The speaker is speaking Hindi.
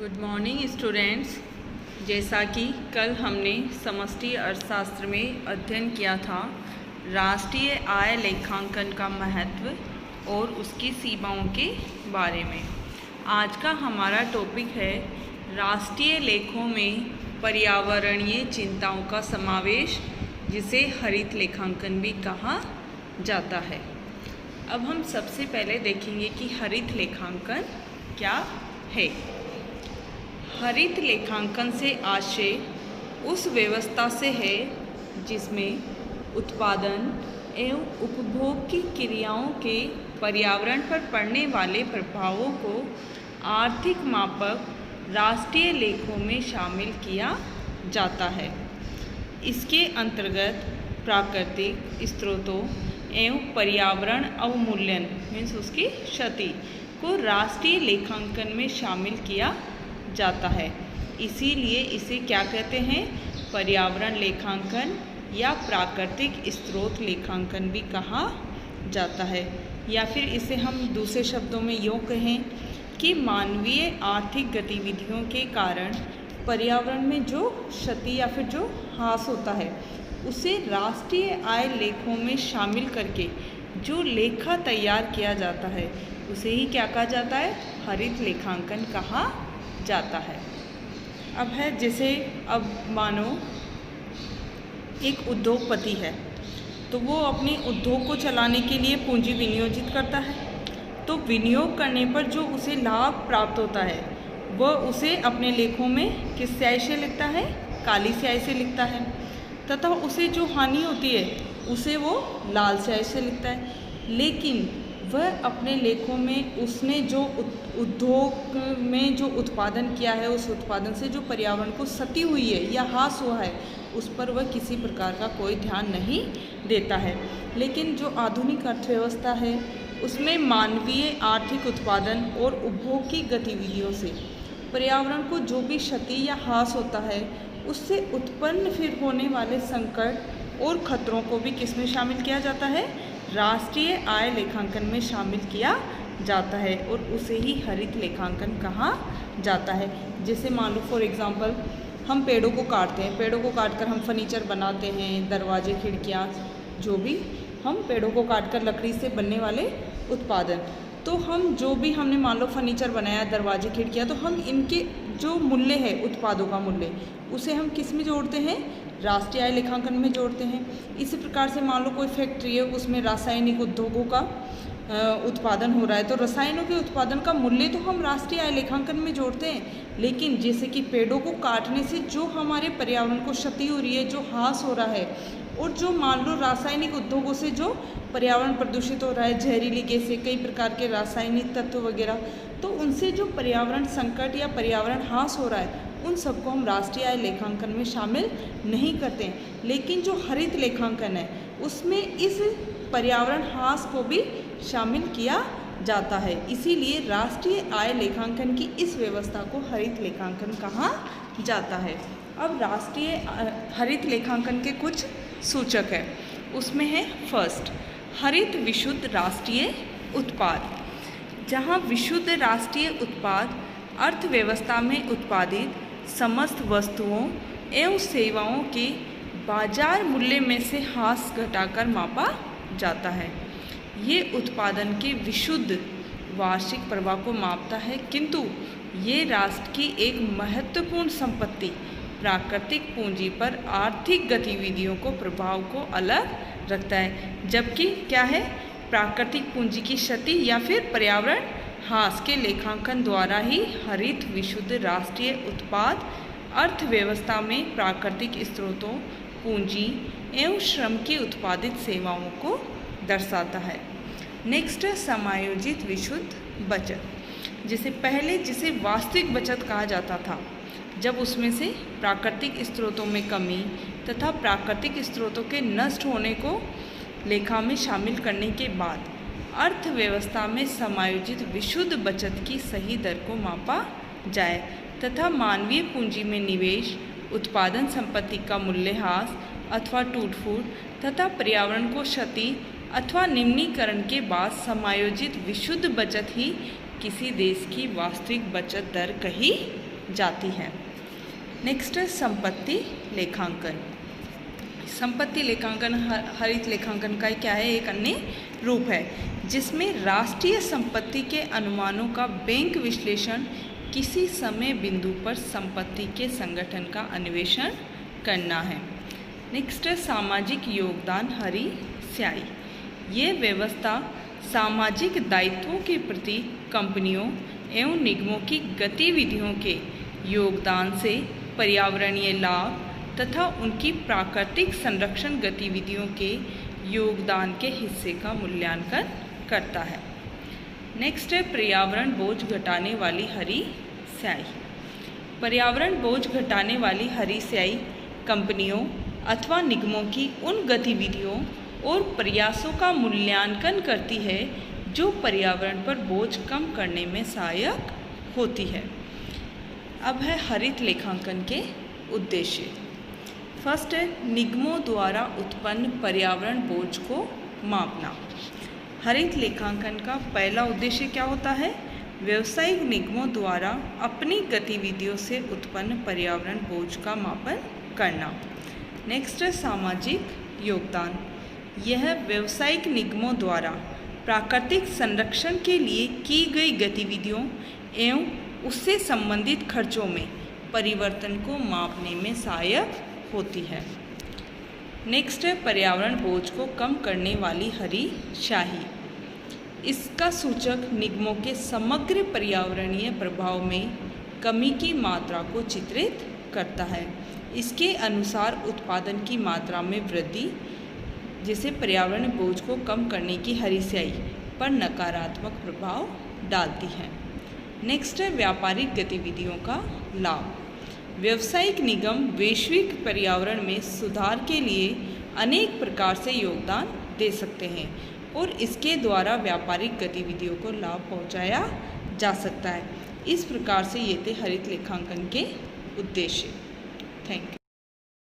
Good morning students. जैसा कि कल हमने समष्टि अर्थशास्त्र में अध्ययन किया था राष्ट्रीय आय लेखांकन का महत्व और उसकी सीमाओं के बारे में, आज का हमारा टॉपिक है राष्ट्रीय लेखों में पर्यावरणीय चिंताओं का समावेश, जिसे हरित लेखांकन भी कहा जाता है। अब हम सबसे पहले देखेंगे कि हरित लेखांकन क्या है। हरित लेखांकन से आशय उस व्यवस्था से है जिसमें उत्पादन एवं उपभोग की क्रियाओं के पर्यावरण पर पड़ने वाले प्रभावों को आर्थिक मापक राष्ट्रीय लेखों में शामिल किया जाता है। इसके अंतर्गत प्राकृतिक स्रोतों एवं पर्यावरण अवमूल्यन मीन्स उसकी क्षति को राष्ट्रीय लेखांकन में शामिल किया जाता है। इसीलिए इसे क्या कहते हैं, पर्यावरण लेखांकन या प्राकृतिक स्रोत लेखांकन भी कहा जाता है। या फिर इसे हम दूसरे शब्दों में यूँ कहें कि मानवीय आर्थिक गतिविधियों के कारण पर्यावरण में जो क्षति या फिर जो ह्रास होता है उसे राष्ट्रीय आय लेखों में शामिल करके जो लेखा तैयार किया जाता है उसे ही क्या कहा जाता है, हरित लेखांकन कहा जाता है। अब है जैसे अब मानो एक उद्योगपति है तो वो अपने उद्योग को चलाने के लिए पूंजी विनियोजित करता है, तो विनियोग करने पर जो उसे लाभ प्राप्त होता है वह उसे अपने लेखों में किस स्याही से लिखता है, काली स्याही से लिखता है, तथा उसे जो हानि होती है उसे वो लाल स्याही से लिखता है। लेकिन वह अपने लेखों में उसने जो उद्योग में जो उत्पादन किया है उस उत्पादन से जो पर्यावरण को क्षति हुई है या ह्रास हुआ है उस पर वह किसी प्रकार का कोई ध्यान नहीं देता है। लेकिन जो आधुनिक अर्थव्यवस्था है उसमें मानवीय आर्थिक उत्पादन और उपभोग की गतिविधियों से पर्यावरण को जो भी क्षति या ह्रास होता है उससे उत्पन्न फिर होने वाले संकट और खतरों को भी किसमें शामिल किया जाता है, राष्ट्रीय आय लेखांकन में शामिल किया जाता है और उसे ही हरित लेखांकन कहा जाता है। जैसे मान लो फॉर एग्जांपल हम पेड़ों को काटते हैं, पेड़ों को काटकर हम फर्नीचर बनाते हैं, दरवाजे खिड़कियाँ, जो भी हम पेड़ों को काटकर लकड़ी से बनने वाले उत्पादन, तो हम जो भी हमने मान लो फर्नीचर बनाया, दरवाजे खिड़कियाँ, तो हम इनके जो मूल्य है उत्पादों का मूल्य उसे हम किस में जोड़ते हैं, राष्ट्रीय आय लेखांकन में जोड़ते हैं। इसी प्रकार से मान लो कोई फैक्ट्री है उसमें रासायनिक उद्योगों का उत्पादन हो रहा है तो रसायनों के उत्पादन का मूल्य तो हम राष्ट्रीय आय लेखांकन में जोड़ते हैं। लेकिन जैसे कि पेड़ों को काटने से जो हमारे पर्यावरण को क्षति हो रही है, जो ह्रास हो रहा है, और जो मान लो रासायनिक उद्योगों से जो पर्यावरण प्रदूषित हो रहा है, जहरीली गैसें, कई प्रकार के रासायनिक तत्व वगैरह, तो उनसे जो पर्यावरण संकट या पर्यावरण ह्रास हो रहा है उन सबको हम राष्ट्रीय आय लेखांकन में शामिल नहीं करते हैं। लेकिन जो हरित लेखांकन है उसमें इस पर्यावरण ह्रास को भी शामिल किया जाता है। इसीलिए राष्ट्रीय आय लेखांकन की इस व्यवस्था को हरित लेखांकन कहा जाता है। अब राष्ट्रीय हरित लेखांकन के कुछ सूचक है, उसमें है फर्स्ट, हरित विशुद्ध राष्ट्रीय उत्पाद, जहाँ विशुद्ध राष्ट्रीय उत्पाद अर्थव्यवस्था में उत्पादित समस्त वस्तुओं एवं सेवाओं के बाजार मूल्य में से ह्रास घटाकर मापा जाता है। ये उत्पादन के विशुद्ध वार्षिक प्रवाह को मापता है, किंतु ये राष्ट्र की एक महत्वपूर्ण संपत्ति प्राकृतिक पूंजी पर आर्थिक गतिविधियों को प्रभाव को अलग रखता है। जबकि क्या है, प्राकृतिक पूंजी की क्षति या फिर पर्यावरण ह्रास के लेखांकन द्वारा ही हरित विशुद्ध राष्ट्रीय उत्पाद अर्थव्यवस्था में प्राकृतिक स्रोतों, पूंजी एवं श्रम की उत्पादित सेवाओं को दर्शाता है। नेक्स्ट है समायोजित विशुद्ध बचत, जिसे वास्तविक बचत कहा जाता था, जब उसमें से प्राकृतिक स्रोतों में कमी तथा प्राकृतिक स्रोतों के नष्ट होने को लेखा में शामिल करने के बाद अर्थव्यवस्था में समायोजित विशुद्ध बचत की सही दर को मापा जाए तथा मानवीय पूंजी में निवेश, उत्पादन संपत्ति का मूल्यह्रास अथवा टूट फूट तथा पर्यावरण को क्षति अथवा निम्नीकरण के बाद समायोजित विशुद्ध बचत ही किसी देश की वास्तविक बचत दर कही जाती हैं। नेक्स्ट है संपत्ति लेखांकन। संपत्ति लेखांकन हरित लेखांकन का क्या है, एक अन्य रूप है जिसमें राष्ट्रीय संपत्ति के अनुमानों का बैंक विश्लेषण किसी समय बिंदु पर संपत्ति के संगठन का अन्वेषण करना है। नेक्स्ट है सामाजिक योगदान हरी स्याही। ये व्यवस्था सामाजिक दायित्वों के प्रति कंपनियों एवं निगमों की गतिविधियों के योगदान से पर्यावरणीय लाभ तथा उनकी प्राकृतिक संरक्षण गतिविधियों के योगदान के हिस्से का मूल्यांकन करता है। नेक्स्ट है पर्यावरण बोझ घटाने वाली हरी स्याही। पर्यावरण बोझ घटाने वाली हरी स्याही कंपनियों अथवा निगमों की उन गतिविधियों और प्रयासों का मूल्यांकन करती है जो पर्यावरण पर बोझ कम करने में सहायक होती है। अब है हरित लेखांकन के उद्देश्य। फर्स्ट है निगमों द्वारा उत्पन्न पर्यावरण बोझ को मापना। हरित लेखांकन का पहला उद्देश्य क्या होता है, व्यावसायिक निगमों द्वारा अपनी गतिविधियों से उत्पन्न पर्यावरण बोझ का मापन करना। नेक्स्ट है सामाजिक योगदान। यह व्यावसायिक निगमों द्वारा प्राकृतिक संरक्षण के लिए की गई गतिविधियों एवं उससे संबंधित खर्चों में परिवर्तन को मापने में सहायक होती है। नेक्स्ट है पर्यावरण बोझ को कम करने वाली हरी स्याही। इसका सूचक निगमों के समग्र पर्यावरणीय प्रभाव में कमी की मात्रा को चित्रित करता है। इसके अनुसार उत्पादन की मात्रा में वृद्धि जिसे पर्यावरण बोझ को कम करने की हरी स्याही पर नकारात्मक प्रभाव डालती है। नेक्स्ट है व्यापारिक गतिविधियों का लाभ। व्यावसायिक निगम वैश्विक पर्यावरण में सुधार के लिए अनेक प्रकार से योगदान दे सकते हैं और इसके द्वारा व्यापारिक गतिविधियों को लाभ पहुंचाया जा सकता है। इस प्रकार से ये थे हरित लेखांकन के उद्देश्य। Thank you.